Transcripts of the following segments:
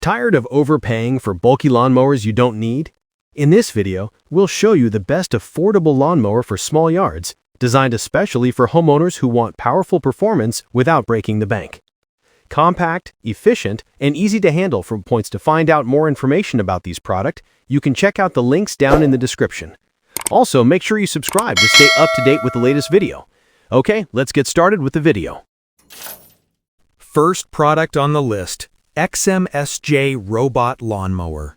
Tired of overpaying for bulky lawnmowers you don't need? In this video, we'll show you the best affordable lawnmower for small yards, designed especially for homeowners who want powerful performance without breaking the bank. Compact, efficient, and easy to handle from points. To find out more information about these products, you can check out the links down in the description. Also, make sure you subscribe to stay up to date with the latest video. Okay, let's get started with the video. First product on the list, XMSJ Robot Lawn Mower.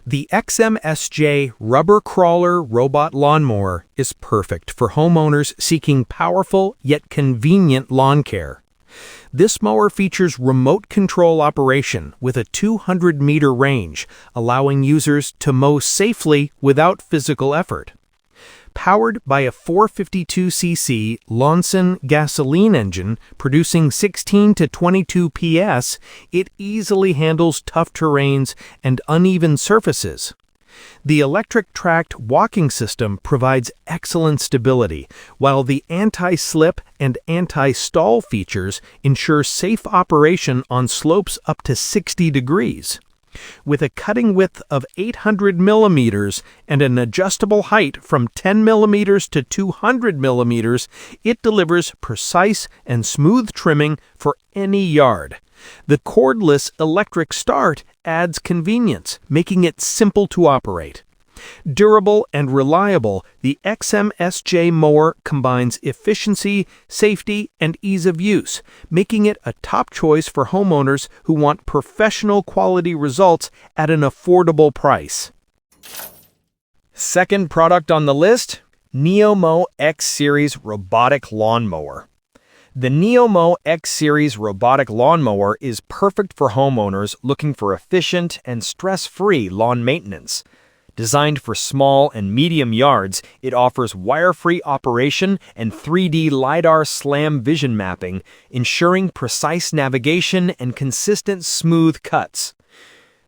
The XMSJ Rubber Crawler Robot Lawn Mower is perfect for homeowners seeking powerful yet convenient lawn care. This mower features remote control operation with a 200-meter range, allowing users to mow safely without physical effort. Powered by a 452cc Lonson gasoline engine producing 16 to 22 PS, it easily handles tough terrains and uneven surfaces. The electric-tracked walking system provides excellent stability, while the anti-slip and anti-stall features ensure safe operation on slopes up to 60 degrees. With a cutting width of 800 millimeters and an adjustable height from 10 millimeters to 200 millimeters, it delivers precise and smooth trimming for any yard. The cordless electric start adds convenience, making it simple to operate. Durable and reliable, the XMSJ mower combines efficiency, safety, and ease of use, making it a top choice for homeowners who want professional quality results at an affordable price. Second product on the list, Neomow X Series Robotic Lawn Mower. The Neomow X Series Robotic Lawn Mower is perfect for homeowners looking for efficient and stress-free lawn maintenance. Designed for small and medium yards, it offers wire-free operation and 3D LiDAR SLAM vision mapping, ensuring precise navigation and consistent smooth cuts.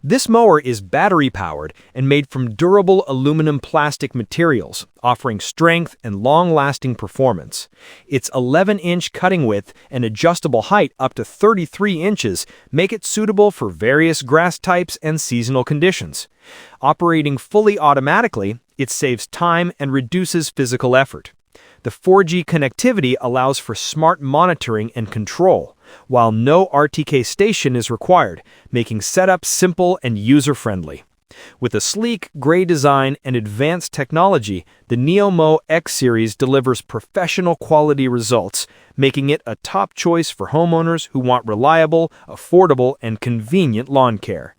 This mower is battery-powered and made from durable aluminum plastic materials, offering strength and long-lasting performance. Its 11-inch cutting width and adjustable height up to 33 inches make it suitable for various grass types and seasonal conditions. Operating fully automatically, it saves time and reduces physical effort. The 4G connectivity allows for smart monitoring and control, while no RTK station is required, making setup simple and user-friendly. With a sleek, gray design and advanced technology, the Neomow X Series delivers professional quality results, making it a top choice for homeowners who want reliable, affordable, and convenient lawn care.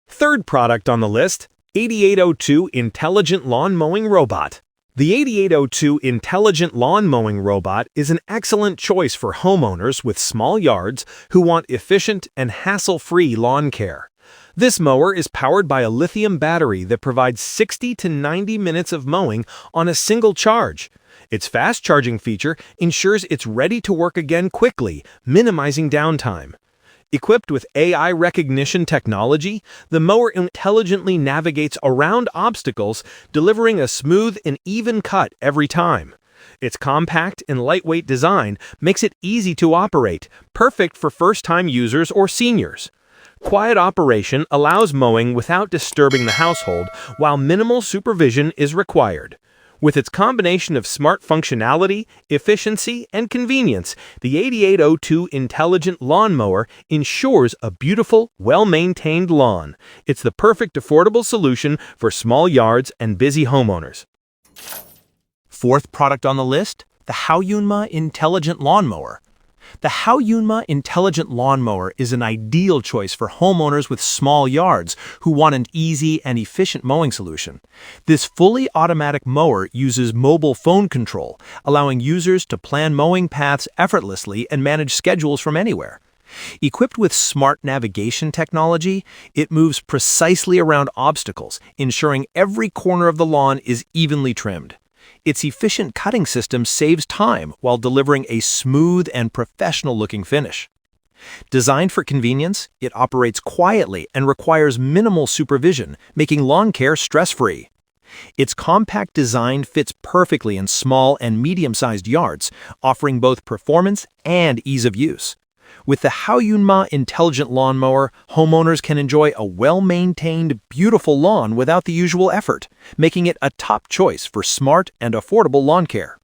Third product on the list, 8802 Intelligent Lawn Mowing Robot. The 8802 Intelligent Lawn Mowing Robot is an excellent choice for homeowners with small yards who want efficient and hassle-free lawn care. This mower is powered by a lithium battery that provides 60 to 90 minutes of mowing on a single charge. Its fast charging feature ensures it's ready to work again quickly, minimizing downtime. Equipped with AI recognition technology, the mower intelligently navigates around obstacles, delivering a smooth and even cut every time. Its compact and lightweight design makes it easy to operate, perfect for first-time users or seniors. Quiet operation allows mowing without disturbing the household, while minimal supervision is required. With its combination of smart functionality, efficiency, and convenience, the 8802 Intelligent Lawn Mower ensures a beautiful, well-maintained lawn. It's the perfect affordable solution for small yards and busy homeowners. Fourth product on the list, the HAOYUNMA Intelligent Lawn Mower. The HAOYUNMA Intelligent Lawn Mower is an ideal choice for homeowners with small yards who want an easy and efficient mowing solution. This fully automatic mower uses mobile phone control, allowing users to plan mowing paths effortlessly and manage schedules from anywhere. Equipped with smart navigation technology, it moves precisely around obstacles, ensuring every corner of the lawn is evenly trimmed. Its efficient cutting system saves time while delivering a smooth and professional-looking finish. Designed for convenience, it operates quietly and requires minimal supervision, making lawn care stress-free. Its compact design fits perfectly in small and medium-sized yards, offering both performance and ease of use. With the HAOYUNMA intelligent lawn mower, homeowners can enjoy a well-maintained, beautiful lawn without the usual effort, making it a top choice for smart and affordable lawn care.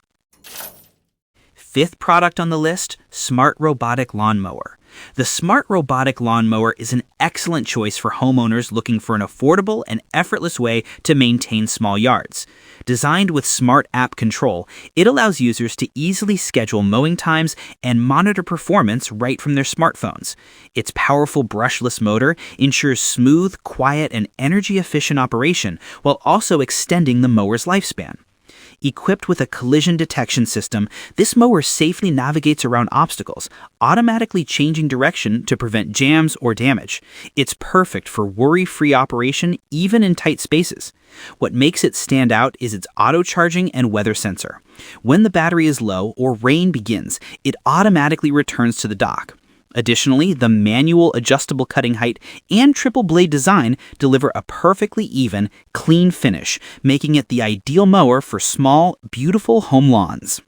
Fifth product on the list, Smart Robotic Lawn Mower. The Smart Robotic Lawn Mower is an excellent choice for homeowners looking for an affordable and effortless way to maintain small yards. Designed with smart app control, it allows users to easily schedule mowing times and monitor performance right from their smartphones. Its powerful brushless motor ensures smooth, quiet, and energy-efficient operation while also extending the mower's lifespan. Equipped with a collision detection system, this mower safely navigates around obstacles, automatically changing direction to prevent jams or damage. It's perfect for worry-free operation even in tight spaces. What makes it stand out is its auto-charging and weather sensor. When the battery is low or rain begins, it automatically returns to the dock. Additionally, the manual adjustable cutting height and triple blade design deliver a perfectly even, clean finish, making it the ideal mower for small, beautiful home lawns.